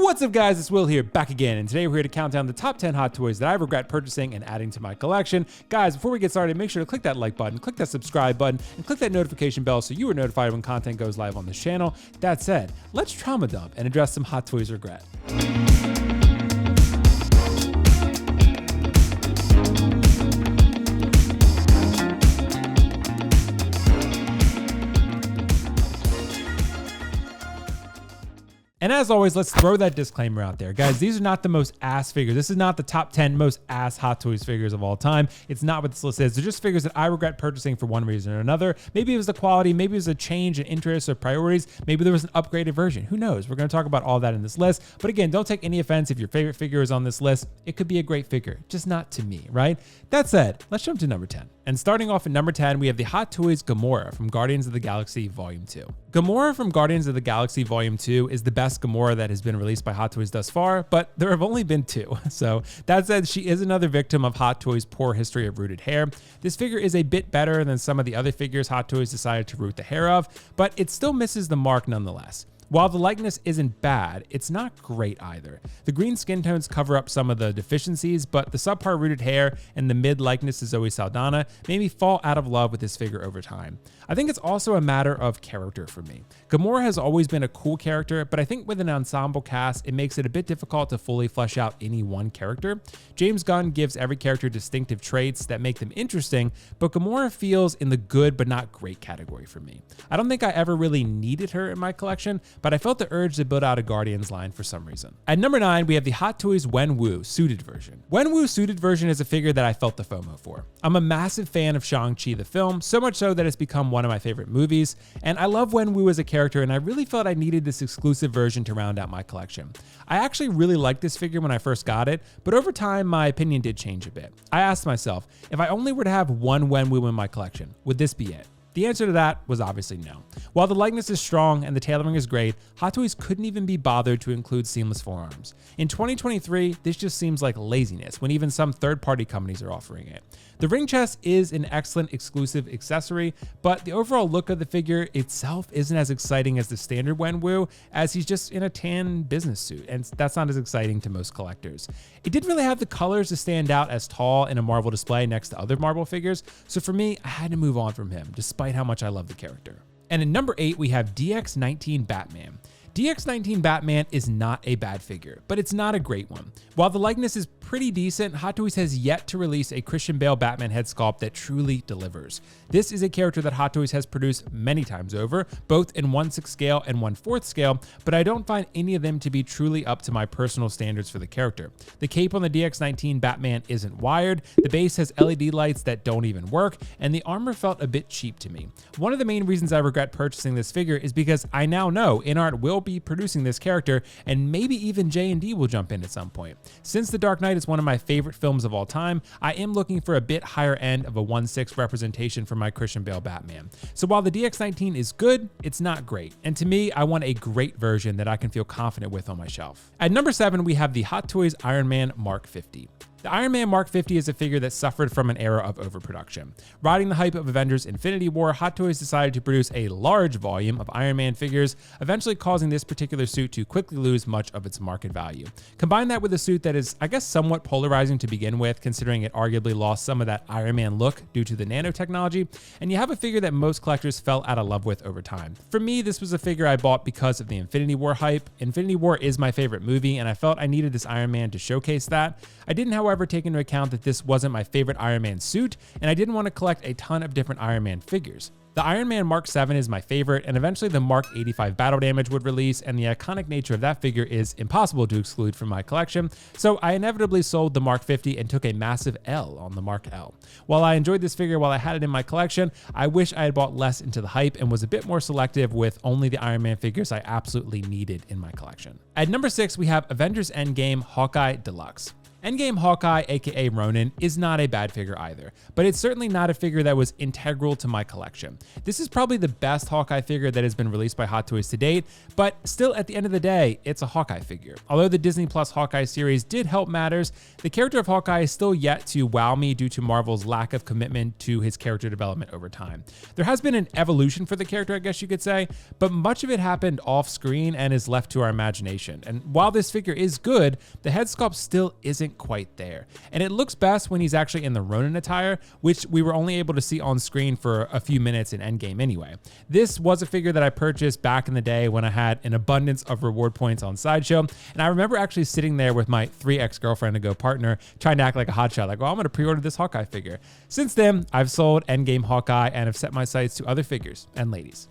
What's up guys, it's Will here, back again, and today we're here to count down the top 10 hot toys that I regret purchasing and adding to my collection. Guys, before we get started, make sure to click that like button, click that subscribe button, and click that notification bell so you are notified when content goes live on this channel. That said, let's trauma dump and address some hot toys regret. And as always, let's throw that disclaimer out there. Guys, these are not the most ass figures. This is not the top 10 most ass Hot Toys figures of all time. It's not what this list is. They're just figures that I regret purchasing for one reason or another. Maybe it was the quality, maybe it was a change in interests or priorities, maybe there was an upgraded version. Who knows? We're gonna talk about all that in this list. But again, don't take any offense if your favorite figure is on this list. It could be a great figure, just not to me, right? That said, let's jump to number 10. And starting off at number 10, we have the Hot Toys Gamora from Guardians of the Galaxy Volume 2. Gamora from Guardians of the Galaxy Volume 2 is the best Gamora that has been released by Hot Toys thus far, but there have only been two. So that said, she is another victim of Hot Toys' poor history of rooted hair. This figure is a bit better than some of the other figures Hot Toys decided to root the hair of, but it still misses the mark nonetheless. While the likeness isn't bad, it's not great either. The green skin tones cover up some of the deficiencies, but the subpar rooted hair and the mid likeness to Zoe Saldana made me fall out of love with this figure over time. I think it's also a matter of character for me. Gamora has always been a cool character, but I think with an ensemble cast, it makes it a bit difficult to fully flesh out any one character. James Gunn gives every character distinctive traits that make them interesting, but Gamora feels in the good but not great category for me. I don't think I ever really needed her in my collection, but I felt the urge to build out a Guardians line for some reason. At number 9, we have the Hot Toys Wenwu suited version. Wenwu suited version is a figure that I felt the FOMO for. I'm a massive fan of Shang-Chi the film, so much so that it's become one of my favorite movies, and I love Wenwu as a character, and I really felt I needed this exclusive version to round out my collection. I actually really liked this figure when I first got it, but over time my opinion did change a bit. I asked myself, if I only were to have one Wenwu in my collection, would this be it? The answer to that was obviously no. While the likeness is strong and the tailoring is great, Hot Toys couldn't even be bothered to include seamless forearms. In 2023, this just seems like laziness when even some third-party companies are offering it. The ring chest is an excellent exclusive accessory, but the overall look of the figure itself isn't as exciting as the standard Wenwu, as he's just in a tan business suit, and that's not as exciting to most collectors. It didn't really have the colors to stand out as tall in a Marvel display next to other Marvel figures, so for me, I had to move on from him, despite how much I love the character. And in number 8, we have DX9 Batman. DX9 Batman is not a bad figure, but it's not a great one. While the likeness is pretty decent, Hot Toys has yet to release a Christian Bale Batman head sculpt that truly delivers. This is a character that Hot Toys has produced many times over, both in 1/6 scale and 1/4 scale, but I don't find any of them to be truly up to my personal standards for the character. The cape on the DX9 Batman isn't wired, the base has LED lights that don't even work, and the armor felt a bit cheap to me. One of the main reasons I regret purchasing this figure is because I now know InArt will be producing this character, and maybe even J&D will jump in at some point. Since The Dark Knight is one of my favorite films of all time, I am looking for a bit higher end of a 1/6 representation for my Christian Bale Batman. So while the DX9 is good, it's not great. And to me, I want a great version that I can feel confident with on my shelf. At number 7, we have the Hot Toys Iron Man Mark 50. The Iron Man Mark 50 is a figure that suffered from an era of overproduction. Riding the hype of Avengers Infinity War, Hot Toys decided to produce a large volume of Iron Man figures, eventually causing this particular suit to quickly lose much of its market value. Combine that with a suit that is, I guess, somewhat polarizing to begin with, considering it arguably lost some of that Iron Man look due to the nanotechnology, and you have a figure that most collectors fell out of love with over time. For me, this was a figure I bought because of the Infinity War hype. Infinity War is my favorite movie, and I felt I needed this Iron Man to showcase that. I didn't, however, take into account that this wasn't my favorite Iron Man suit, and I didn't want to collect a ton of different Iron Man figures. The Iron Man Mark 7 is my favorite, and eventually the Mark 85 Battle Damage would release, and the iconic nature of that figure is impossible to exclude from my collection, so I inevitably sold the Mark 50 and took a massive L on the Mark L. While I enjoyed this figure while I had it in my collection, I wish I had bought less into the hype and was a bit more selective with only the Iron Man figures I absolutely needed in my collection. At number 6, we have Avengers Endgame Hawkeye Deluxe. Endgame Hawkeye, aka Ronin, is not a bad figure either, but it's certainly not a figure that was integral to my collection. This is probably the best Hawkeye figure that has been released by Hot Toys to date, but still at the end of the day, it's a Hawkeye figure. Although the Disney Plus Hawkeye series did help matters, the character of Hawkeye is still yet to wow me due to Marvel's lack of commitment to his character development over time. There has been an evolution for the character, I guess you could say, but much of it happened off screen and is left to our imagination. And while this figure is good, the head sculpt still isn't quite there. And it looks best when he's actually in the Ronin attire, which we were only able to see on screen for a few minutes in Endgame anyway. This was a figure that I purchased back in the day when I had an abundance of reward points on Sideshow, and I remember actually sitting there with my 3 ex-girlfriend to go partner, trying to act like a hotshot, like, well, I'm gonna pre-order this Hawkeye figure. Since then, I've sold Endgame Hawkeye and have set my sights to other figures and ladies.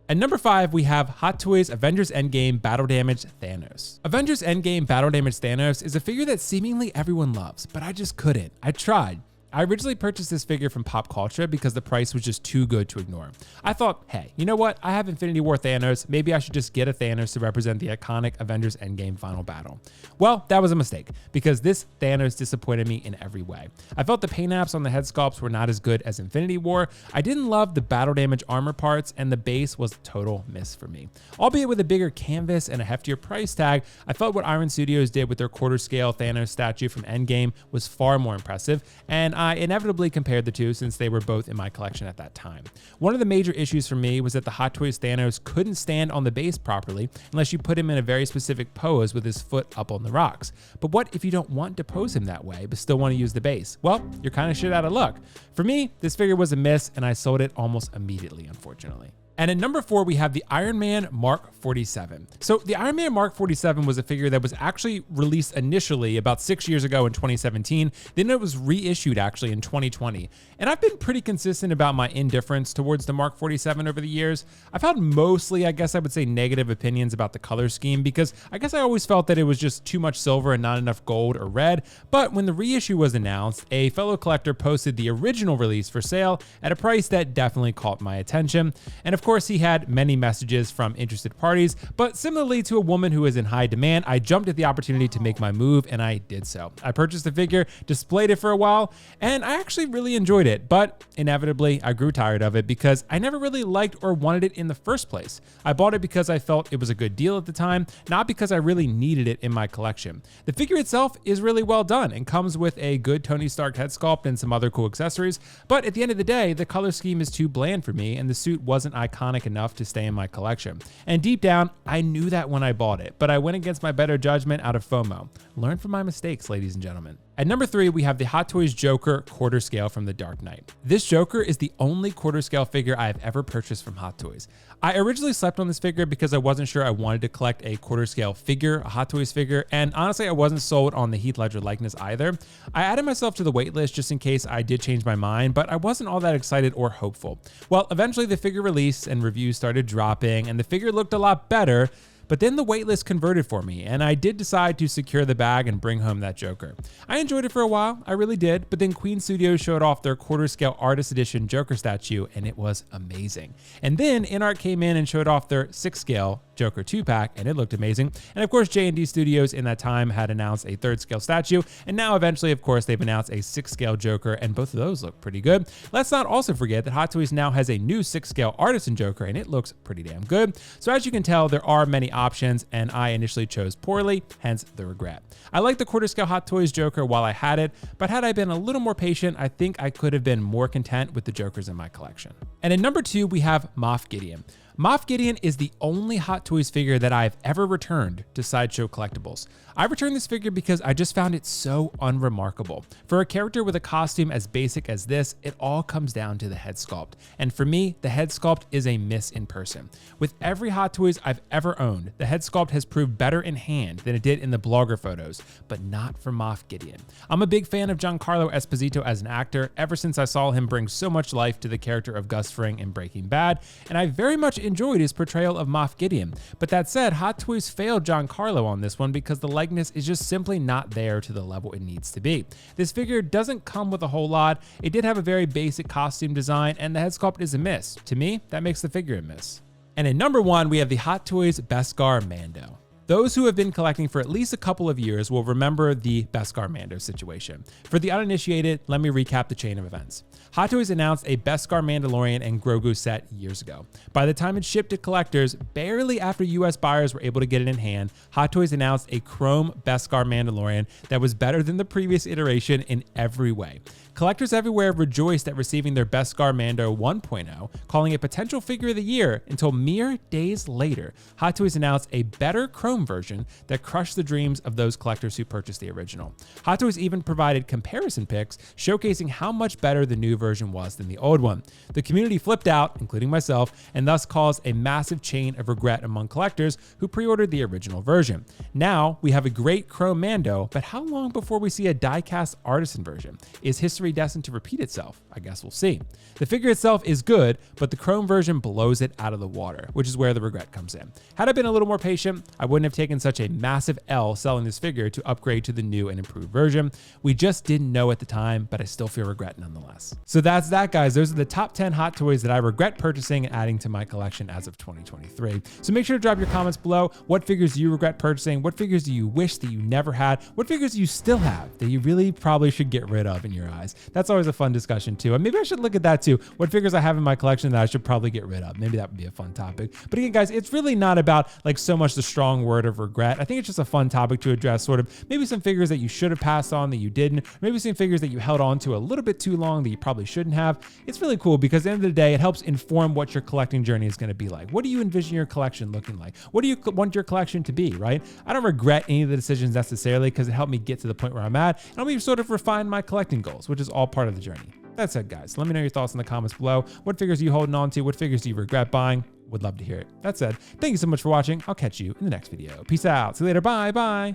At number 5, we have Hot Toys Avengers Endgame Battle Damaged Thanos. Avengers Endgame Battle Damaged Thanos is a figure that seemingly everyone loves, but I just couldn't. I tried. I originally purchased this figure from Pop Culture because the price was just too good to ignore. I thought, hey, you know what? I have Infinity War Thanos. Maybe I should just get a Thanos to represent the iconic Avengers Endgame final battle. Well, that was a mistake because this Thanos disappointed me in every way. I felt the paint apps on the head sculpts were not as good as Infinity War. I didn't love the battle damage armor parts, and the base was a total miss for me. Albeit with a bigger canvas and a heftier price tag, I felt what Iron Studios did with their quarter scale Thanos statue from Endgame was far more impressive, and I inevitably compared the two since they were both in my collection at that time. One of the major issues for me was that the Hot Toys Thanos couldn't stand on the base properly unless you put him in a very specific pose with his foot up on the rocks. But what if you don't want to pose him that way but still want to use the base? Well, you're kind of shit out of luck. For me, this figure was a miss and I sold it almost immediately, unfortunately. And at number 4, we have the Iron Man Mark 47. So the Iron Man Mark 47 was a figure that was actually released initially about 6 years ago in 2017. Then it was reissued actually in 2020. And I've been pretty consistent about my indifference towards the Mark 47 over the years. I've had mostly, I guess I would say, negative opinions about the color scheme because I guess I always felt that it was just too much silver and not enough gold or red. But when the reissue was announced, a fellow collector posted the original release for sale at a price that definitely caught my attention. And of course, he had many messages from interested parties, but similarly to a woman who is in high demand, I jumped at the opportunity to make my move, and I did so. I purchased the figure, displayed it for a while, and I actually really enjoyed it, but inevitably, I grew tired of it because I never really liked or wanted it in the first place. I bought it because I felt it was a good deal at the time, not because I really needed it in my collection. The figure itself is really well done and comes with a good Tony Stark head sculpt and some other cool accessories, but at the end of the day, the color scheme is too bland for me, and the suit wasn't iconic enough to stay in my collection. And deep down, I knew that when I bought it, but I went against my better judgment out of FOMO. Learn from my mistakes, ladies and gentlemen. At number 3, we have the Hot Toys Joker quarter scale from The Dark Knight. This Joker is the only quarter scale figure I have ever purchased from Hot Toys. I originally slept on this figure because I wasn't sure I wanted to collect a quarter scale figure, a Hot Toys figure, and honestly, I wasn't sold on the Heath Ledger likeness either. I added myself to the wait list just in case I did change my mind, but I wasn't all that excited or hopeful. Well, eventually the figure released and reviews started dropping, and the figure looked a lot better. But then the waitlist converted for me, and I did decide to secure the bag and bring home that Joker. I enjoyed it for a while, I really did, but then Queen Studios showed off their quarter scale artist edition Joker statue, and it was amazing. And then InArt came in and showed off their 6 scale Joker 2-pack, and it looked amazing. And of course, J&D Studios in that time had announced a 3rd scale statue, and now eventually, of course, they've announced a 6 scale Joker, and both of those look pretty good. Let's not also forget that Hot Toys now has a new 6 scale artisan Joker, and it looks pretty damn good. So as you can tell, there are many options, and I initially chose poorly, hence the regret. I like the quarter scale Hot Toys Joker while I had it, but had I been a little more patient, I think I could have been more content with the Jokers in my collection. And at number 2, we have Moff Gideon. Moff Gideon is the only Hot Toys figure that I've ever returned to Sideshow Collectibles. I returned this figure because I just found it so unremarkable. For a character with a costume as basic as this, it all comes down to the head sculpt. And for me, the head sculpt is a miss in person. With every Hot Toys I've ever owned, the head sculpt has proved better in hand than it did in the blogger photos, but not for Moff Gideon. I'm a big fan of Giancarlo Esposito as an actor ever since I saw him bring so much life to the character of Gus Fring in Breaking Bad, and I very much enjoyed his portrayal of Moff Gideon. But that said, Hot Toys failed Giancarlo on this one because the likeness is just simply not there to the level it needs to be. This figure doesn't come with a whole lot. It did have a very basic costume design, and the head sculpt is a miss. To me, that makes the figure a miss. And at number 1, we have the Hot Toys Bestar Mando. Those who have been collecting for at least a couple of years will remember the Bestar Mando situation. For the uninitiated, let me recap the chain of events. Hot Toys announced a Bestar Mandalorian and Grogu set years ago. By the time it shipped to collectors, barely after US buyers were able to get it in hand, Hot Toys announced a Chrome Bestar Mandalorian that was better than the previous iteration in every way. Collectors everywhere rejoiced at receiving their Bestar Mando 1.0, calling it potential figure of the year, until mere days later, Hot Toys announced a better Chrome version that crushed the dreams of those collectors who purchased the original. Hot Toys even provided comparison pics showcasing how much better the new version was than the old one. The community flipped out, including myself, and thus caused a massive chain of regret among collectors who pre-ordered the original version. Now, we have a great Chrome Mando, but how long before we see a die-cast artisan version? Is history destined to repeat itself? I guess we'll see. The figure itself is good, but the Chrome version blows it out of the water, which is where the regret comes in. Had I been a little more patient, I wouldn't have taken such a massive L selling this figure to upgrade to the new and improved version. We just didn't know at the time, but I still feel regret nonetheless. So that's that, guys. Those are the top 10 Hot Toys that I regret purchasing and adding to my collection as of 2023. So make sure to drop your comments below. What figures do you regret purchasing? What figures do you wish that you never had? What figures do you still have that you really probably should get rid of in your eyes? That's always a fun discussion too. And maybe I should look at that too. What figures I have in my collection that I should probably get rid of? Maybe that would be a fun topic. But again, guys, it's really not about like so much the strong word of regret. I think it's just a fun topic to address, sort of maybe some figures that you should have passed on that you didn't, maybe some figures that you held on to a little bit too long that you probably shouldn't have. It's really cool because at the end of the day, it helps inform what your collecting journey is going to be like. What do you envision your collection looking like? What do you want your collection to be, right? I don't regret any of the decisions necessarily because it helped me get to the point where I'm at, and helped me sort of refine my collecting goals, which is all part of the journey. That said, guys, let me know your thoughts in the comments below. What figures are you holding on to? What figures do you regret buying? Would love to hear it. That said, thank you so much for watching. I'll catch you in the next video. Peace out. See you later. Bye. Bye.